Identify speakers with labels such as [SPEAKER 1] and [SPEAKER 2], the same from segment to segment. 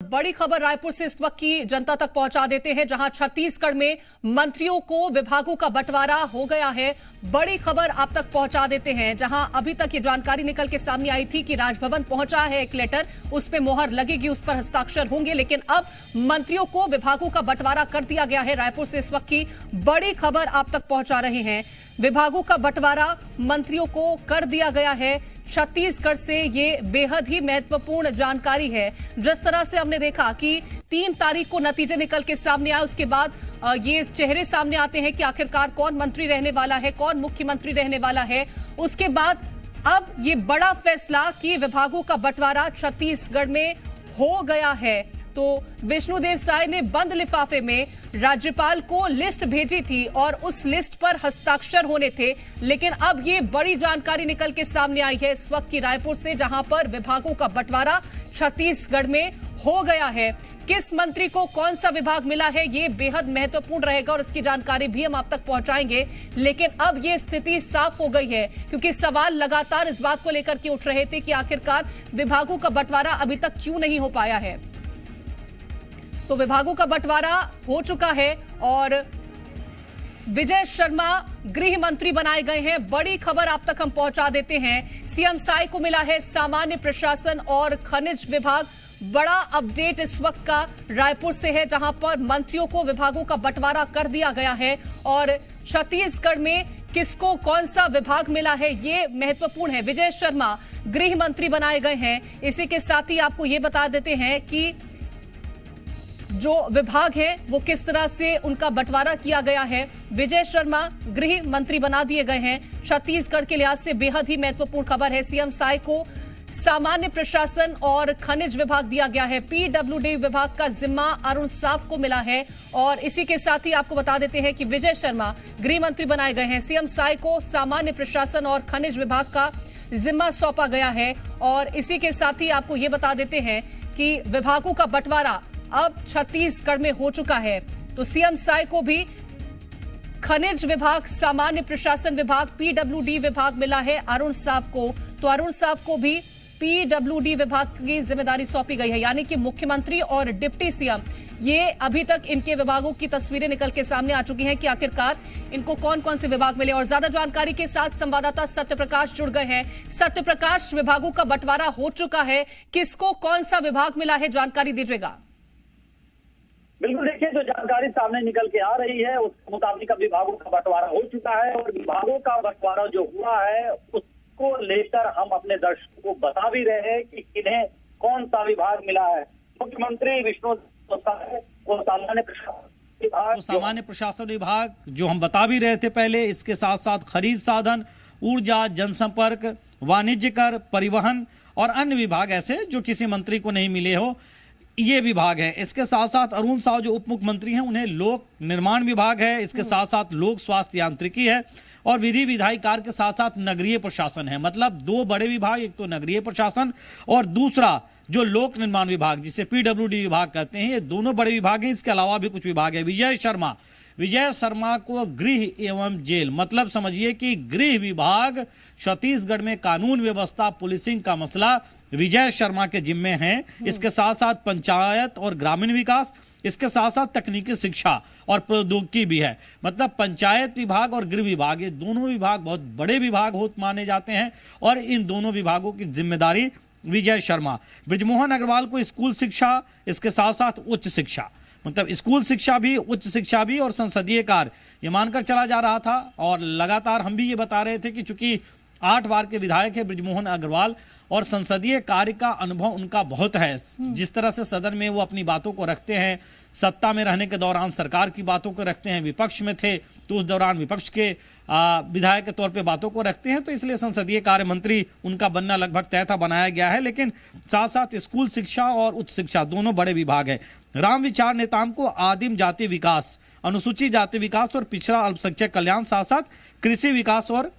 [SPEAKER 1] बड़ी खबर रायपुर से इस वक्त की जनता तक पहुंचा देते हैं, जहां छत्तीसगढ़ में मंत्रियों को विभागों का बंटवारा हो गया है। बड़ी खबर आप तक पहुंचा देते हैं, जहां अभी तक ये जानकारी निकल के सामने आई थी कि राजभवन पहुंचा है एक लेटर, उस पे मोहर लगेगी, उस पर हस्ताक्षर होंगे, लेकिन अब मंत्रियों को विभागों का बंटवारा कर दिया गया है। रायपुर से इस वक्त की बड़ी खबर आप तक पहुंचा रहे हैं। विभागों का बंटवारा मंत्रियों को कर दिया गया है छत्तीसगढ़ से। ये बेहद ही महत्वपूर्ण जानकारी है। जिस तरह से हमने देखा कि 3 तारीख को नतीजे निकल के सामने आए, उसके बाद ये चेहरे सामने आते हैं कि आखिरकार कौन मंत्री रहने वाला है, कौन मुख्यमंत्री रहने वाला है। उसके बाद अब ये बड़ा फैसला कि विभागों का बंटवारा छत्तीसगढ़ में हो गया है। तो विष्णुदेव साय ने बंद लिफाफे में राज्यपाल को लिस्ट भेजी थी और उस लिस्ट पर हस्ताक्षर होने थे, लेकिन अब ये बड़ी जानकारी निकल के सामने आई है इस वक्त की रायपुर से, जहां पर विभागों का बंटवारा छत्तीसगढ़ में हो गया है। किस मंत्री को कौन सा विभाग मिला है, ये बेहद महत्वपूर्ण रहेगा और इसकी जानकारी भी हम आप तक पहुंचाएंगे। लेकिन अब ये स्थिति साफ हो गई है, क्योंकि सवाल लगातार इस बात को लेकर के उठ रहे थे कि आखिरकार विभागों का बंटवारा अभी तक क्यों नहीं हो पाया है। तो विभागों का बंटवारा हो चुका है और विजय शर्मा गृह मंत्री बनाए गए हैं। बड़ी खबर आप तक हम पहुंचा देते हैं। सीएम साय को मिला है सामान्य प्रशासन और खनिज विभाग। बड़ा अपडेट इस वक्त का रायपुर से है, जहां पर मंत्रियों को विभागों का बंटवारा कर दिया गया है और छत्तीसगढ़ में किसको कौन सा विभाग मिला है ये महत्वपूर्ण है। विजय शर्मा गृह मंत्री बनाए गए हैं। इसी के साथ ही आपको ये बता देते हैं कि जो विभाग है वो किस तरह से उनका बंटवारा किया गया है। विजय शर्मा गृह मंत्री बना दिए गए हैं। छत्तीसगढ़ के लिहाज से बेहद ही महत्वपूर्ण खबर है। सीएम साय को सामान्य प्रशासन और खनिज विभाग दिया गया है। पीडब्ल्यूडी विभाग का जिम्मा अरुण साफ को मिला है और इसी के साथ ही आपको बता देते हैं कि विजय शर्मा गृह मंत्री बनाए गए हैं। सीएम साय को सामान्य प्रशासन और खनिज विभाग का जिम्मा सौंपा गया है और इसी के साथ ही आपको ये बता देते हैं कि विभागों का बंटवारा अब छत्तीसगढ़ में हो चुका है। तो सीएम साय को भी खनिज विभाग, सामान्य प्रशासन विभाग, पीडब्ल्यूडी विभाग मिला है अरुण साफ को। तो अरुण साफ को भी पीडब्ल्यूडी विभाग की जिम्मेदारी सौंपी गई है, यानी कि मुख्यमंत्री और डिप्टी सीएम, ये अभी तक इनके विभागों की तस्वीरें निकल के सामने आ चुकी हैं कि आखिरकार इनको कौन कौन से विभाग मिले। और ज्यादा जानकारी के साथ संवाददाता सत्यप्रकाश जुड़ गए हैं। सत्यप्रकाश, विभागों का बंटवारा हो चुका है, किसको कौन सा विभाग मिला है, जानकारी दीजिएगा।
[SPEAKER 2] बिल्कुल, देखिए जो जानकारी सामने निकल के आ रही है उसके मुताबिक अब विभागों का बंटवारा हो चुका है और विभागों का बंटवारा जो हुआ है उसको लेकर हम अपने दर्शकों को बता भी रहे हैं कि किन्हें कौन सा विभाग मिला है। मुख्यमंत्री विष्णुदेव साय को
[SPEAKER 3] सामान्य प्रशासन विभाग जो हम बता भी रहे थे पहले, इसके साथ साथ खरीद साधन, ऊर्जा, जनसंपर्क, वाणिज्य कर, परिवहन और अन्य विभाग ऐसे जो किसी मंत्री को नहीं मिले हो, ये विभाग है। इसके साथ साथ अरुण साव जो उप मुख्यमंत्री हैं उन्हें लोक निर्माण विभाग है। इसके साथ साथ लोक स्वास्थ्य यांत्रिकी है और विधि विधायी कार्य के साथ साथ नगरीय प्रशासन है। मतलब 2 बड़े विभाग, एक तो नगरीय प्रशासन और दूसरा जो लोक निर्माण विभाग जिसे पीडब्ल्यूडी विभाग कहते हैं, ये दोनों बड़े विभाग हैं। इसके अलावा भी कुछ विभाग है। विजय शर्मा को गृह एवं जेल, मतलब समझिए कि गृह विभाग छत्तीसगढ़ में कानून व्यवस्था, पुलिसिंग का मसला विजय शर्मा के जिम्मे है। इसके साथ साथ पंचायत और ग्रामीण विकास, इसके साथ साथ तकनीकी शिक्षा और प्रौद्योगिकी भी है। मतलब पंचायत विभाग और गृह विभाग, ये दोनों विभाग बहुत बड़े विभाग माने जाते हैं और इन दोनों विभागों की जिम्मेदारी विजय शर्मा। बृजमोहन अग्रवाल को स्कूल शिक्षा, इसके साथ साथ उच्च शिक्षा, मतलब स्कूल शिक्षा भी, उच्च शिक्षा भी और संसदीय कार्य, ये मानकर चला जा रहा था। और लगातार हम भी ये बता रहे थे कि चूंकि 8 बार के विधायक है बृजमोहन अग्रवाल और संसदीय कार्य का अनुभव उनका बहुत है। जिस तरह से सदन में वो अपनी बातों को रखते हैं, सत्ता में रहने के दौरान सरकार की बातों को रखते हैं, विपक्ष में थे तो उस दौरान विपक्ष के विधायक के तौर पे बातों को रखते हैं, तो इसलिए संसदीय कार्य मंत्री उनका बनना लगभग तय था, बनाया गया है। लेकिन साथ साथ स्कूल शिक्षा और उच्च शिक्षा दोनों बड़े विभाग है। राम विचार नेताम को आदिम जाति विकास, अनुसूचित जाति विकास और पिछड़ा अल्पसंख्यक कल्याण, साथ साथ कृषि विकास और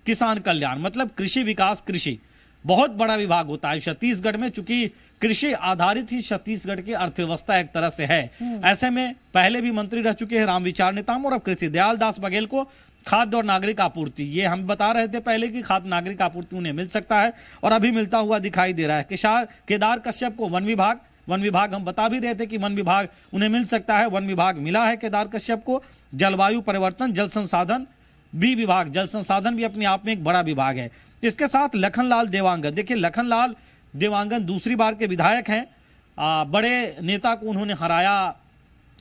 [SPEAKER 3] किसान कल्याण, मतलब कृषि विकास, कृषि बहुत बड़ा विभाग होता है छत्तीसगढ़ में, चूंकि कृषि आधारित ही छत्तीसगढ़ की अर्थव्यवस्था एक तरह से है। ऐसे में पहले भी मंत्री रह चुके हैं रामविचार नेताम और अब कृषि दयाल दास बघेल को खाद्य और नागरिक आपूर्ति, ये हम बता रहे थे पहले कि खाद्य नागरिक आपूर्ति उन्हें मिल सकता है और अभी मिलता हुआ दिखाई दे रहा है। केदार कश्यप को वन विभाग, वन विभाग हम बता भी रहे थे कि वन विभाग उन्हें मिल सकता है, वन विभाग मिला है केदार कश्यप को। जलवायु परिवर्तन, जल संसाधन बी विभाग, जल संसाधन भी अपने आप में एक बड़ा विभाग है। इसके साथ लखनलाल देवांगन, देखिए लखनलाल देवांगन दूसरी बार के विधायक हैं। बड़े नेता को उन्होंने हराया,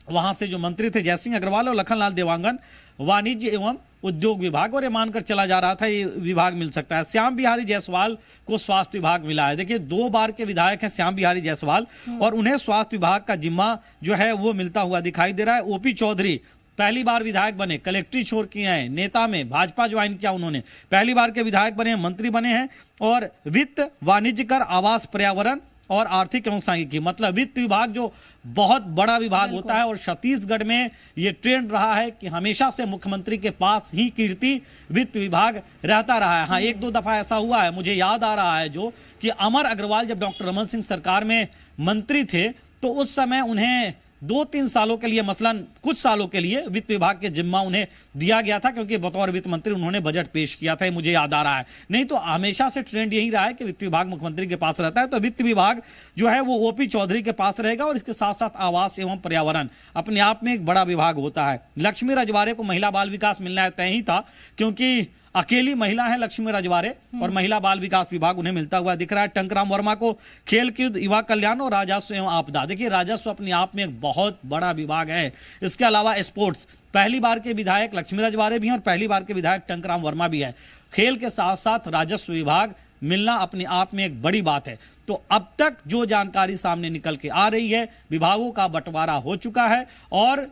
[SPEAKER 3] वहां से जो मंत्री थे जय सिंह अग्रवाल, और लखनलाल देवांगन वाणिज्य एवं उद्योग विभाग, और ये मानकर चला जा रहा था ये विभाग मिल सकता है। श्याम बिहारी जायसवाल को स्वास्थ्य विभाग मिला है। देखिए 2 बार के विधायक हैं श्याम बिहारी जायसवाल, और उन्हें स्वास्थ्य विभाग का जिम्मा जो है वो मिलता हुआ दिखाई दे रहा है। ओपी चौधरी पहली बार विधायक बने, कलेक्ट्री छोड़ किए हैं, नेता में भाजपा ज्वाइन किया उन्होंने, पहली बार के विधायक बने, मंत्री बने हैं। और वित्त, वाणिज्य कर, आवास, पर्यावरण और आर्थिक एवं सांख्यिकी, मतलब वित्त विभाग जो बहुत बड़ा विभाग होता है, और छत्तीसगढ़ में ये ट्रेंड रहा है कि हमेशा से मुख्यमंत्री के पास ही कीर्ति वित्त विभाग रहता रहा है। हाँ, 1-2 दफा ऐसा हुआ है, मुझे याद आ रहा है जो कि अमर अग्रवाल जब डॉक्टर रमन सिंह सरकार में मंत्री थे तो उस समय उन्हें 2-3 सालों के लिए, मसलन कुछ सालों के लिए वित्त विभाग के जिम्मा उन्हें दिया गया था, क्योंकि बतौर वित्त मंत्री उन्होंने बजट पेश किया था, मुझे याद आ रहा है। नहीं तो हमेशा से ट्रेंड यही रहा है कि वित्त विभाग मुख्यमंत्री के पास रहता है, तो वित्त विभाग जो है वो ओपी चौधरी के पास रहेगा। और इसके साथ साथ आवास एवं पर्यावरण अपने आप में एक बड़ा विभाग होता है। लक्ष्मी रजवारे को महिला बाल विकास मिलना तय ही था, क्योंकि अकेली महिला है लक्ष्मी रजवारे, और महिला बाल विकास विभाग उन्हें मिलता हुआ दिख रहा है। टंकराम वर्मा को खेल कूद, युवा कल्याण और राजस्व एवं आपदा, देखिए राजस्व अपने आप में एक बहुत बड़ा विभाग है। इसके अलावा स्पोर्ट्स, पहली बार के विधायक लक्ष्मी रजवारे भी हैं और पहली बार के विधायक टंकराम वर्मा भी है। खेल के साथ साथ राजस्व विभाग मिलना अपने आप में एक बड़ी बात है। तो अब तक जो जानकारी सामने निकल के आ रही है, विभागों का बंटवारा हो चुका है, और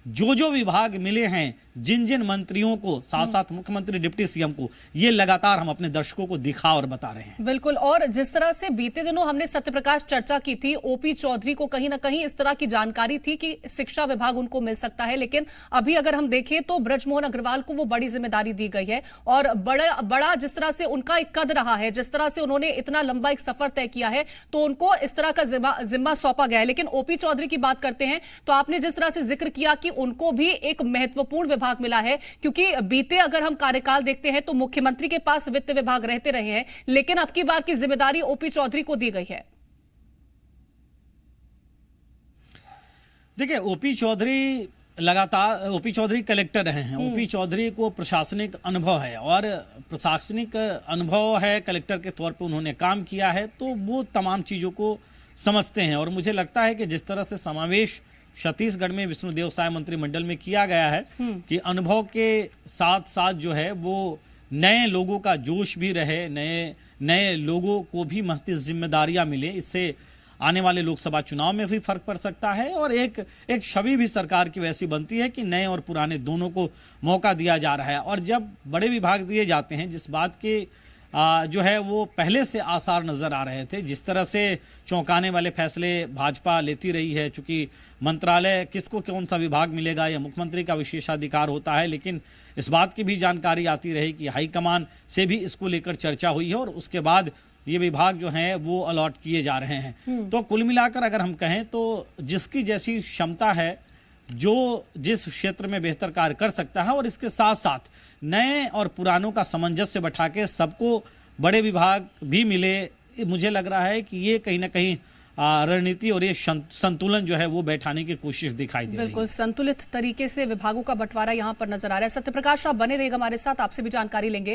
[SPEAKER 3] जो विभाग मिले हैं जिन जिन मंत्रियों को, साथ साथ मुख्यमंत्री, डिप्टी सीएम को, ये लगातार हम अपने दर्शकों को दिखा और बता रहे हैं।
[SPEAKER 1] बिल्कुल, और जिस तरह से बीते दिनों हमने सत्यप्रकाश चर्चा की थी, ओपी चौधरी को कहीं ना कहीं इस तरह की जानकारी थी कि शिक्षा विभाग उनको मिल सकता है, लेकिन अभी अगर हम देखें तो बृजमोहन अग्रवाल को वो बड़ी जिम्मेदारी दी गई है, और बड़ा जिस तरह से उनका एक कद रहा है, जिस तरह से उन्होंने इतना लंबा एक सफर तय किया है, तो उनको इस तरह का जिम्मा सौंपा गया है। लेकिन ओपी चौधरी की बात करते हैं तो आपने जिस तरह से जिक्र किया कि उनको भी एक महत्वपूर्ण विभाग मिला है, क्योंकि बीते अगर हम कार्यकाल देखते हैं तो मुख्यमंत्री के पास वित्त विभाग रहते रहे हैं, लेकिन अब की बार की जिम्मेदारी ओपी चौधरी को दी गई है।
[SPEAKER 3] देखिए ओपी चौधरी कलेक्टर रहे हैं। ओपी चौधरी को प्रशासनिक अनुभव है, और प्रशासनिक अनुभव है, कलेक्टर के तौर पे उन्होंने काम किया है, तो वो तमाम चीजों को समझते हैं। और मुझे लगता है कि जिस तरह से समावेश छत्तीसगढ़ में विष्णुदेव साय मंत्रिमंडल में किया गया है कि अनुभव के साथ साथ जो है वो नए लोगों का जोश भी रहे, नए लोगों को भी महत्वपूर्ण जिम्मेदारियां मिले, इससे आने वाले लोकसभा चुनाव में भी फर्क पड़ सकता है। और एक छवि भी सरकार की वैसी बनती है कि नए और पुराने दोनों को मौका दिया जा रहा है। और जब बड़े विभाग दिए जाते हैं, जिस बात के जो है वो पहले से आसार नजर आ रहे थे, जिस तरह से चौंकाने वाले फैसले भाजपा लेती रही है, चूंकि मंत्रालय किसको कौन सा विभाग मिलेगा या मुख्यमंत्री का विशेषाधिकार होता है, लेकिन इस बात की भी जानकारी आती रही कि हाईकमान से भी इसको लेकर चर्चा हुई है, और उसके बाद ये विभाग जो हैं वो अलॉट किए जा रहे हैं। तो कुल मिलाकर अगर हम कहें तो जिसकी जैसी क्षमता है, जो जिस क्षेत्र में बेहतर कार्य कर सकता है, और इसके साथ साथ नए और पुरानों का सामंजस्य बैठा के सबको बड़े विभाग भी मिले, मुझे लग रहा है कि ये कहीं ना कहीं रणनीति और ये संतुलन जो है वो बैठाने की कोशिश दिखाई दे रही है।
[SPEAKER 1] बिल्कुल संतुलित तरीके से विभागों का बंटवारा यहां पर नजर आ रहा है। सत्यप्रकाश, आप बने रहिएगा हमारे साथ, आपसे भी जानकारी लेंगे।